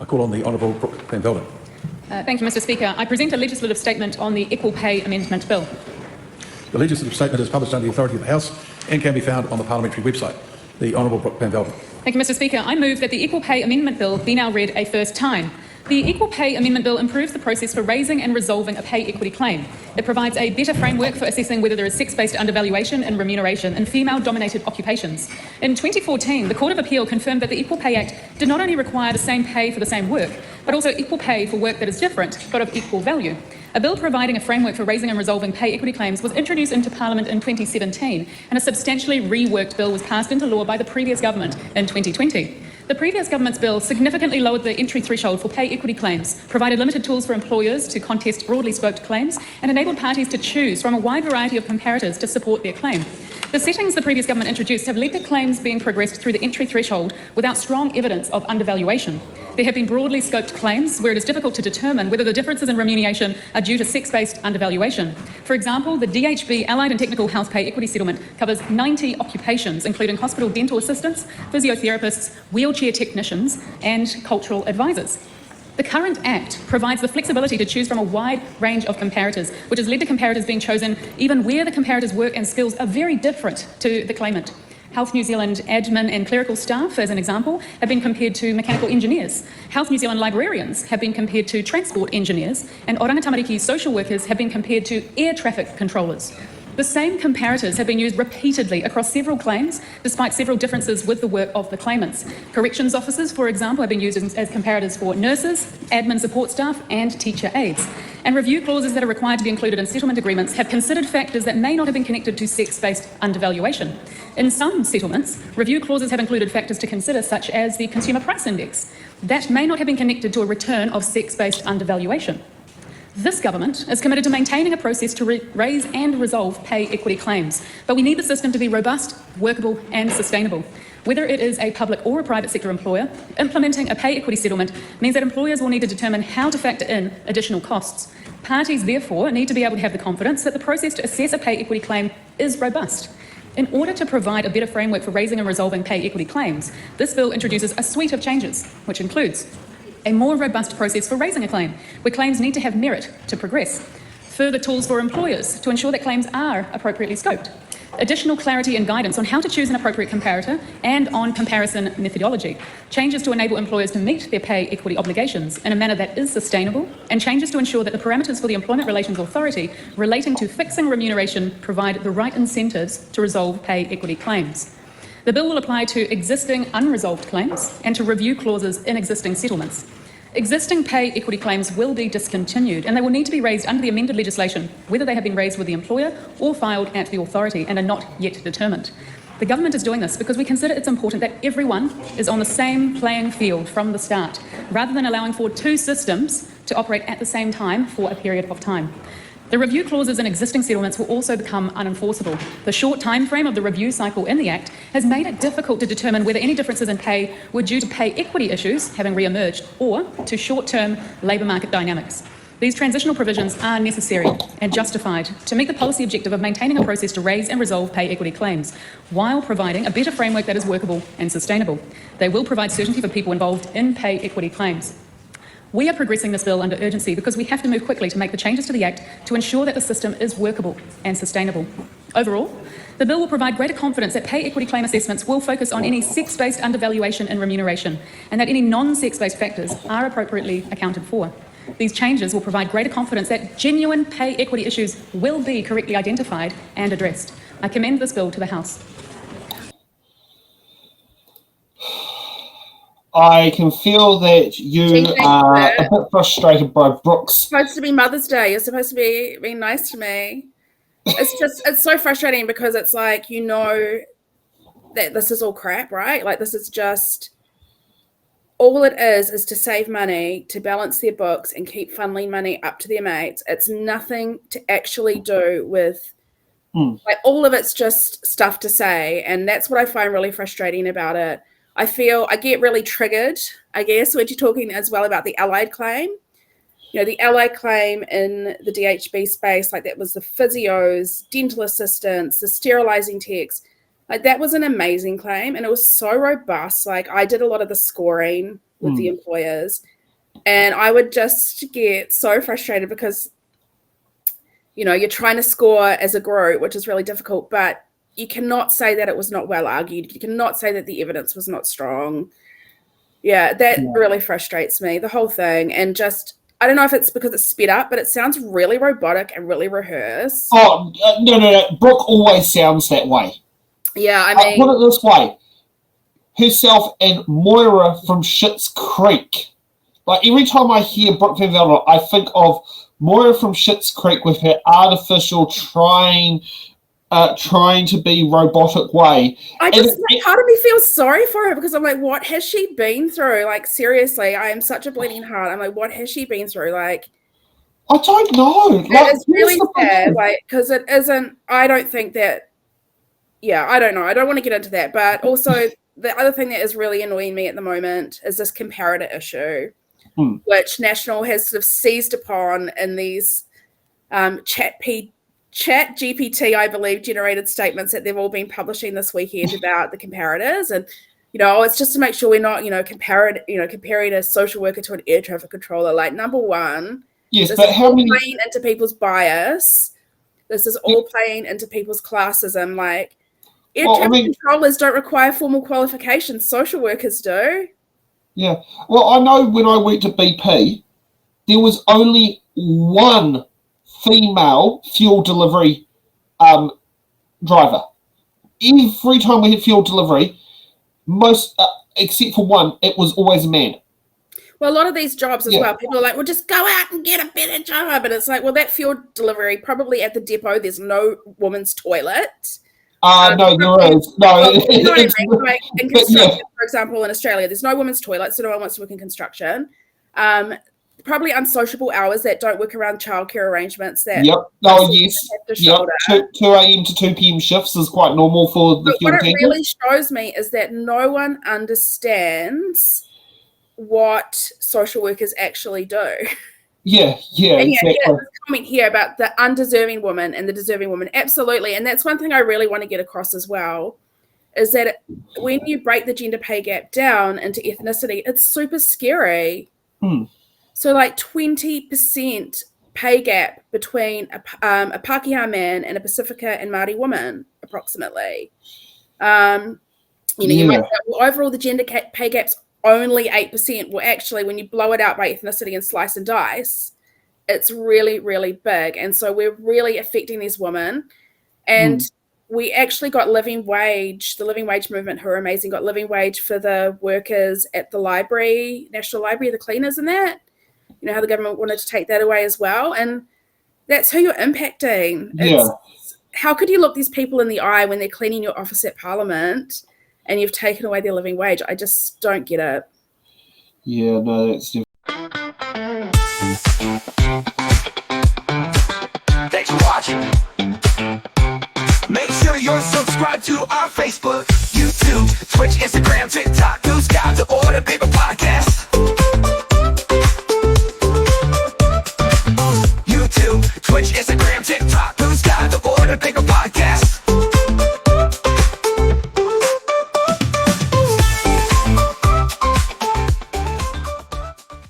I call on the Honourable Brooke van Veldon. Thank you, Mr Speaker. I present a legislative statement on the Equal Pay Amendment Bill. The legislative statement is published under the authority of the House and can be found on the parliamentary website. The Honourable Brooke van Veldon. Thank you, Mr Speaker. I move that the Equal Pay Amendment Bill be now read a first time. The Equal Pay Amendment Bill improves the process for raising and resolving a pay equity claim. It provides a better framework for assessing whether there is sex-based undervaluation and remuneration in female-dominated occupations. In 2014, the Court of Appeal confirmed that the Equal Pay Act did not only require the same pay for the same work, but also equal pay for work that is different, but of equal value. A bill providing a framework for raising and resolving pay equity claims was introduced into Parliament in 2017, and a substantially reworked bill was passed into law by the previous government in 2020. The previous government's bill significantly lowered the entry threshold for pay equity claims, provided limited tools for employers to contest broadly scoped claims, and enabled parties to choose from a wide variety of comparators to support their claim. The settings the previous government introduced have led to claims being progressed through the entry threshold without strong evidence of undervaluation. There have been broadly scoped claims where it is difficult to determine whether the differences in remuneration are due to sex-based undervaluation. For example, the DHB Allied and Technical Health Pay Equity Settlement covers 90 occupations, including hospital dental assistants, physiotherapists, wheelchair technicians, and cultural advisors. The current Act provides the flexibility to choose from a wide range of comparators, which has led to comparators being chosen even where the comparators' work and skills are very different to the claimant. Health New Zealand admin and clerical staff, as an example, have been compared to mechanical engineers. Health New Zealand librarians have been compared to transport engineers, and Oranga Tamariki social workers have been compared to air traffic controllers. The same comparators have been used repeatedly across several claims, despite several differences with the work of the claimants. Corrections officers, for example, have been used as comparators for nurses, admin support staff, and teacher aides. And review clauses that are required to be included in settlement agreements have considered factors that may not have been connected to sex-based undervaluation. In some settlements, review clauses have included factors to consider, such as the Consumer Price Index. That may not have been connected to a return of sex-based undervaluation. This government is committed to maintaining a process to raise and resolve pay equity claims, but we need the system to be robust, workable and sustainable. Whether it is a public or a private sector employer, implementing a pay equity settlement means that employers will need to determine how to factor in additional costs. Parties, therefore, need to be able to have the confidence that the process to assess a pay equity claim is robust. In order to provide a better framework for raising and resolving pay equity claims, this bill introduces a suite of changes, which includes a more robust process for raising a claim, where claims need to have merit to progress. Further tools for employers to ensure that claims are appropriately scoped. Additional clarity and guidance on how to choose an appropriate comparator and on comparison methodology. Changes to enable employers to meet their pay equity obligations in a manner that is sustainable, and changes to ensure that the parameters for the Employment Relations Authority relating to fixing remuneration provide the right incentives to resolve pay equity claims. The bill will apply to existing unresolved claims and to review clauses in existing settlements. Existing pay equity claims will be discontinued, and they will need to be raised under the amended legislation, whether they have been raised with the employer or filed at the authority and are not yet determined. The government is doing this because we consider it's important that everyone is on the same playing field from the start, rather than allowing for two systems to operate at the same time for a period of time. The review clauses in existing settlements will also become unenforceable. The short time frame of the review cycle in the Act has made it difficult to determine whether any differences in pay were due to pay equity issues having re-emerged or to short-term labour market dynamics. These transitional provisions are necessary and justified to meet the policy objective of maintaining a process to raise and resolve pay equity claims, while providing a better framework that is workable and sustainable. They will provide certainty for people involved in pay equity claims. We are progressing this bill under urgency because we have to move quickly to make the changes to the Act to ensure that the system is workable and sustainable. Overall, the bill will provide greater confidence that pay equity claim assessments will focus on any sex-based undervaluation and remuneration, and that any non-sex-based factors are appropriately accounted for. These changes will provide greater confidence that genuine pay equity issues will be correctly identified and addressed. I commend this bill to the House. I can feel that you are a bit frustrated by Brooks. It's supposed to be Mother's Day. You're supposed to be being nice to me. It's so frustrating because it's like, you know that this is all crap, right? Like, this is just, all it is to save money, to balance their books and keep funneling money up to their mates. It's nothing to actually do with, like, all of it's just stuff to say. And that's what I find really frustrating about it. I get really triggered, I guess, when you're talking as well about the allied claim. You know, the allied claim in the DHB space, like that was the physios, dental assistants, the sterilising techs. Like, that was an amazing claim, and it was so robust. Like, I did a lot of the scoring with the employers, And I would just get so frustrated because, you know, you're trying to score as a group, which is really difficult, but you cannot say that it was not well argued. You cannot say that the evidence was not strong. Yeah, that really frustrates me, the whole thing. And just, I don't know if it's because it's sped up, but it sounds really robotic and really rehearsed. Oh, no. Brooke always sounds that way. Yeah, I I'll mean, put it this way. Herself and Moira from Schitt's Creek. Like, every time I hear Brooke van Veldon, I think of Moira from Schitt's Creek with her artificial trying to be robotic way. part of me feels sorry for her because I'm like, what has she been through? Like, seriously, I am such a bleeding heart. I'm like, what has she been through? Like, I don't know. Like, it's really sad, like, because it isn't, I don't think that, yeah, I don't know. I don't want to get into that. But also, the other thing that is really annoying me at the moment is this comparator issue, which National has sort of seized upon in these chat GPT, I believe, generated statements that they've all been publishing this weekend about the comparators. And, you know, it's just to make sure we're not, comparing a social worker to an air traffic controller. Like, number one, yes, this but is how all many playing into people's bias. This is all playing into people's classism. Like, air traffic controllers don't require formal qualifications. Social workers do. Yeah. Well, I know when I worked at BP, there was only one female fuel delivery driver. Every time we had fuel delivery, most except for one, it was always a man. Well, a lot of these jobs as well, people are like, well, just go out and get a better job. And it's like, well, that fuel delivery, probably at the depot, there's no woman's toilet. No, there is. No, you know what I mean? Like in construction, for example, in Australia, there's no women's toilet, so no one wants to work in construction. Probably unsociable hours that don't work around childcare arrangements. That yes. 2 a.m. to 2 p.m. shifts is quite normal for the fuel What it tanker. really shows me is that no one understands what social workers actually do. Yeah, exactly. This comment here about the undeserving woman and the deserving woman, absolutely. And that's one thing I really want to get across as well, is that when you break the gender pay gap down into ethnicity, it's super scary. So like 20% pay gap between a Pākehā man and a Pacifica and Māori woman, approximately. You might say, well, overall the gender pay gap's only 8%. Well, actually, when you blow it out by ethnicity and slice and dice, it's really, really big. And so we're really affecting these women. And we actually got living wage, the living wage movement, who are amazing, got living wage for the workers at the library, National Library, the cleaners and that. You know, how the government wanted to take that away as well. And that's who you're impacting. How could you look these people in the eye when they're cleaning your office at Parliament and you've taken away their living wage? I just don't get it. Yeah, no, that's different. Thanks for watching. Make sure you're subscribed to our